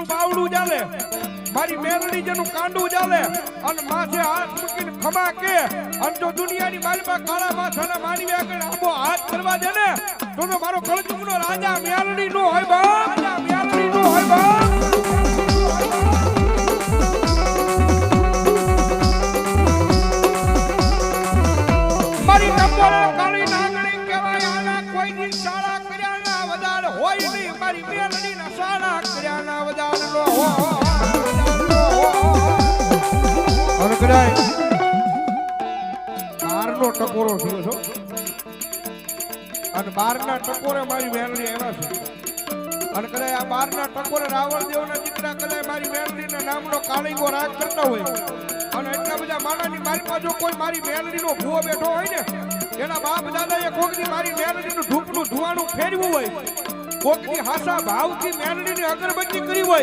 જેનું બાવડું ચાલે મારી મેલડી જેનું કાંડું ચાલે અને માથે હાથ મૂકીને ખમા કે અને જો દુનિયાની મારી પાસે કાળા માથાના માનવી આગળ આંબો હાથ કરવા દે ને તો મારો કળજુગનો રાજા મેલડી નો હોય બાપ રાજા મેલડી નો હોય બાપ મારી ટપોરે કાળી નાગણી કહેવાય આના કોઈ દી શાળા કર્યાના વદાડ હોય નહીં મારી મેલડીના શાળા કર્યાના વદાડ નો અને કદાય બારનો ટકોરો થયો છો અને બારના ટકોરે મારી મેલડી આવ્યા છે અને કદાય આ બારના ટકોરે રાવણ દેવના દીકરા કદાય મારી મેલડીના નામનો કાળીગો રાગ કરતા હોય અને એટલા બધા માણાની મારી પાસે કોઈ મારી મેલડીનો ભૂવો બેઠો હોય ને એના બાપ દાદાએ કોકની મારી મેલડીનું ધૂપનું ધુવાનું ફેરવું હોય કોકની હાસા ભાવથી મેલડીની અગરબત્તી કરી હોય